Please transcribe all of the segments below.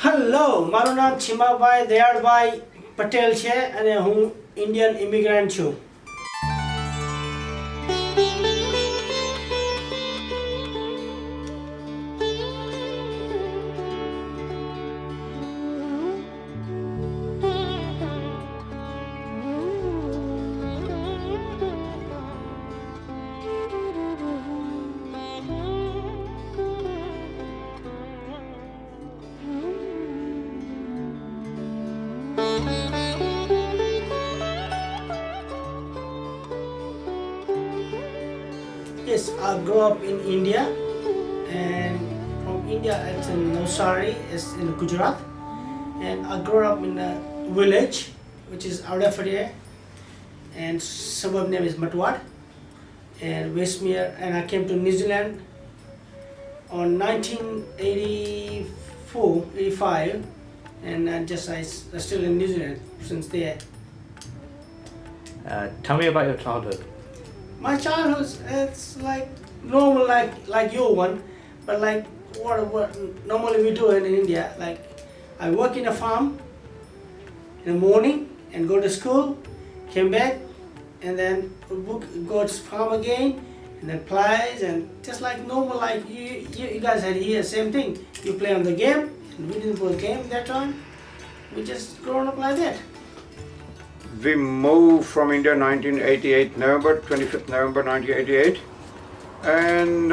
Hello, મારું નામ છીમાભાઈ દયાળભાઈ પટેલ છે અને હું ઇન્ડિયન ઇમિગ્રન્ટ છું. Yes, I grew up in India, and from India it's in Navsari, it's in Gujarat, and I grew up in a village which is Audafariya, and suburb name is Matwad, and Westmere, and I came to New Zealand on 1984, 85, and I still in New Zealand since there. Tell me about your childhood. My childhood, it's like normal, like your one, but like what normally we do in India. Like I work in a farm in the morning and go to school, came back, and then go to farm again, and then plays, and just like normal, like you guys had here, same thing. You play on the game, and we didn't play game that time. We just grown up like that. We moved from India 1988, November 25th November 1988, and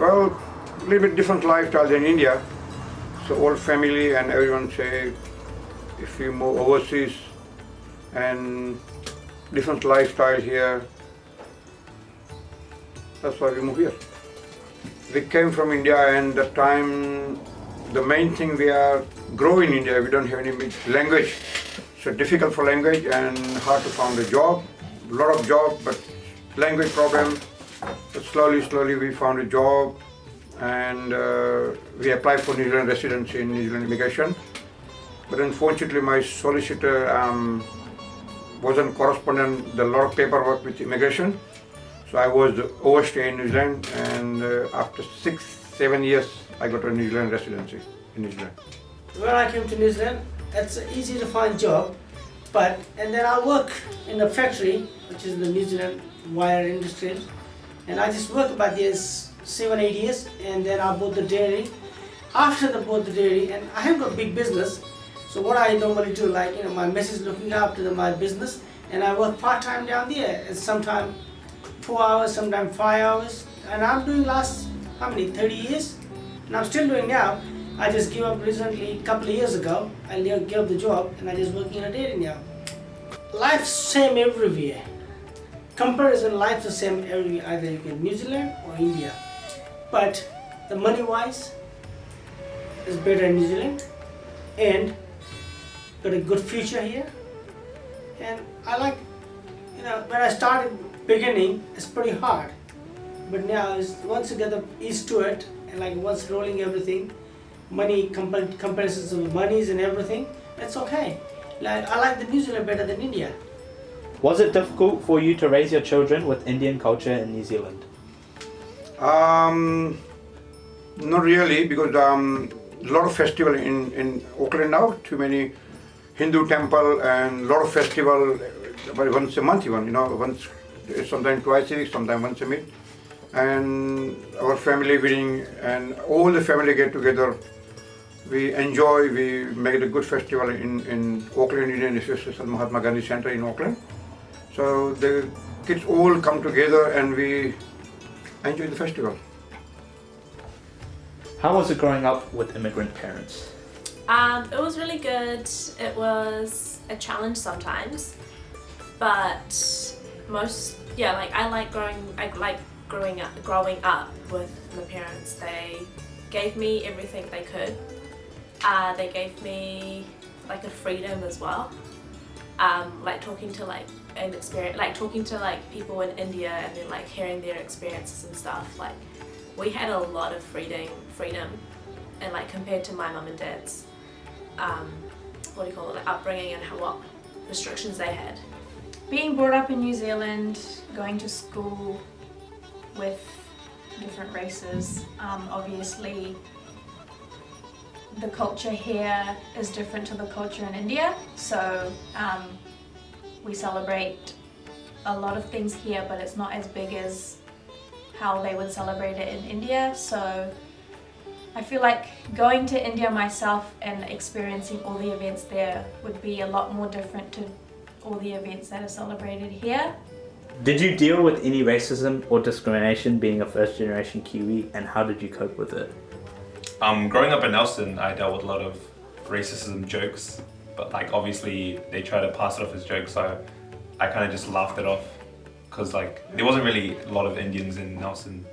well, a little bit different lifestyle than India. So all family and everyone say if you move overseas and different lifestyle here, that's why we move here. We came from India, and the time the main thing we are growing in India, we don't have any language. So difficult for language and hard to find a job. Lot of job, but language problem. But slowly we found a job, and we applied for New Zealand residency in New Zealand immigration. But unfortunately, my solicitor wasn't correspondent. There a lot of paperwork with immigration, so I was overstay in New Zealand. And after 6-7 years, I got a New Zealand residency in New Zealand. When I came to New Zealand, it's easy to find job, and then I work in a factory, which is the New Zealand wire industry, and I just work about this 7-8 years, and then I bought the dairy. After I bought the dairy, and I have got big business, so what I normally do, like my missus looking after my business, and I work part time down there. It's sometimes 2 hours, sometimes 5 hours, and I'm doing last 30 years, and I'm still doing now. I just gave up recently, a couple of years ago. I gave up the job and I just working in a dairy now. Life's same everywhere. Comparison, life's the same everywhere. Either you get New Zealand or India. But the money wise is better in New Zealand, and got a good future here. And I like, when I started beginning, it's pretty hard. But now, once you get used to it, and like once rolling everything, money comparisons of monies and everything, it's okay. Like I like the New Zealand better than India. Was it difficult for you to raise your children with Indian culture in New Zealand? Not really, because a lot of festival in Auckland now. Too many Hindu temple and a lot of festival, but once a month even. Once, sometimes twice a week, sometimes once a month. And our family wedding and all the family get together. We enjoy, we make a good festival in Auckland Indian Association Mahatma Gandhi Center in Auckland. So the kids all come together and we enjoy the festival. How was it growing up with immigrant parents? It was really good. It was a challenge sometimes, but I like growing up with my parents. They gave me everything they could. They gave me like a freedom as well. Like talking to people in India, and then like hearing their experiences and stuff. Like we had a lot of freedom, and like compared to my mum and dad's upbringing and what restrictions they had. Being brought up in New Zealand, going to school with different races, obviously the culture here is different to the culture in India. So we celebrate a lot of things here, but it's not as big as how they would celebrate it in India. So I feel like going to India myself and experiencing all the events there would be a lot more different to all the events that are celebrated here. Did you deal with any racism or discrimination being a first generation Kiwi, and how did you cope with it? Growing up in Nelson, I dealt with a lot of racism jokes, but like obviously they try to pass it off as jokes, so I kind of just laughed it off because like there wasn't really a lot of Indians in Nelson.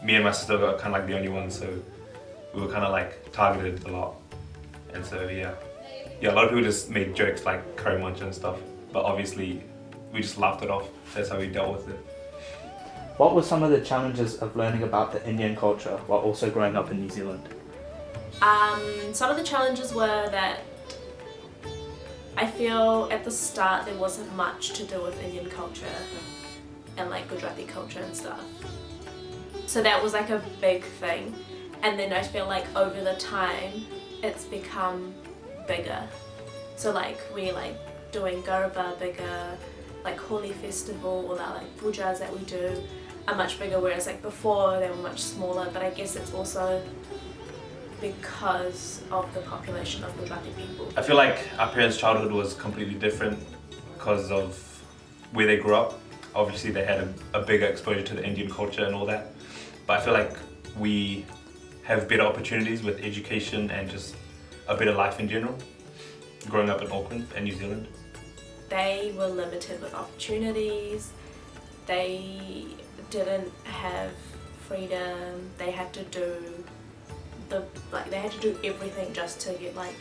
Me and my sister were kind of like the only ones, so we were kind of like targeted a lot, and so yeah, a lot of people just made jokes like curry munch and stuff, but obviously we just laughed it off. That's how we dealt with it. What were some of the challenges of learning about the Indian culture while also growing up in New Zealand? Some of the challenges were that I feel at the start there wasn't much to do with Indian culture and like Gujarati culture and stuff. So that was like a big thing. And then I feel like over the time it's become bigger. So like we're like doing Garba bigger, like Holi festival or like pujas that we do are much bigger, whereas like before they were much smaller. But I guess it's also because of the population of Gujarati people. I feel like our parents' childhood was completely different because of where they grew up. Obviously they had a bigger exposure to the Indian culture and all that, but I feel like we have better opportunities with education and just a better life in general growing up in Auckland and New Zealand. They were limited with opportunities, they didn't have freedom, they had to do everything just to get like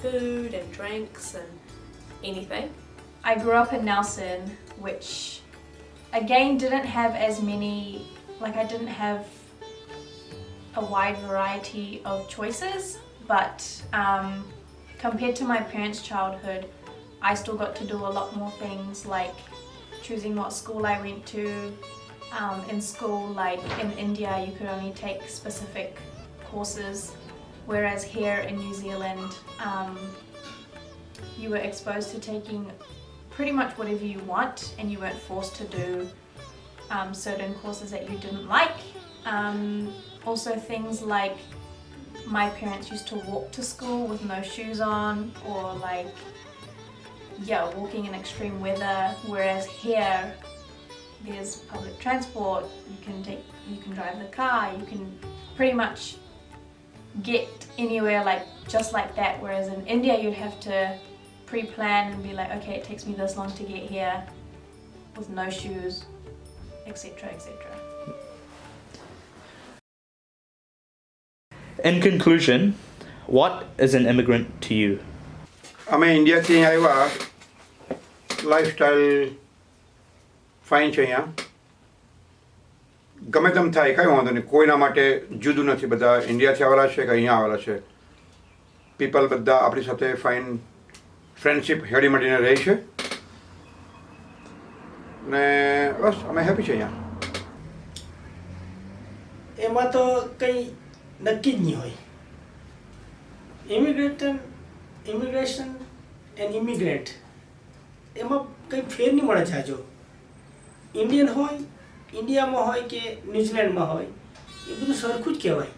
food and drinks and anything. I grew up in Nelson, which again didn't have as many, like I didn't have a wide variety of choices, but compared to my parents' childhood, I still got to do a lot more things like choosing what school I went to. In school, like in India, you could only take specific courses, whereas here in New Zealand, you were exposed to taking pretty much whatever you want, and you weren't forced to do certain courses that you didn't like. Also things like my parents used to walk to school with no shoes on, or like walking in extreme weather, whereas here there's public transport, you can drive the car, you can pretty much get anywhere like just like that, whereas in India you'd have to pre-plan and be like, okay, it takes me this long to get here with no shoes, etc, etc. In conclusion, what is an immigrant to you? અમે ઇન્ડિયાથી આવ્યા, lifestyle fine છે અહીંયા, ગમે તેમ થાય કંઈ વાંધો નહીં, કોઈના માટે જુદું નથી, બધા ઇન્ડિયાથી આવેલા છે કે અહીંયા આવેલા છે. પીપલ બધા આપણી સાથે ફાઇન ફ્રેન્ડશીપ હેડી મળીને રહે છે ને બસ અમે હેપી છે અહીંયા. એમાં તો કંઈ નક્કી જ નહીં હોય. ઇમિગ્રેશન એન્ડ ઇમિગ્રેન્ટ એમાં કંઈ ફેર નહીં મળે જાજો. ઇન્ડિયન હોય, ઇન્ડિયામાં હોય કે ન્યૂઝીલેન્ડમાં હોય, એ બધું સરખું જ કહેવાય.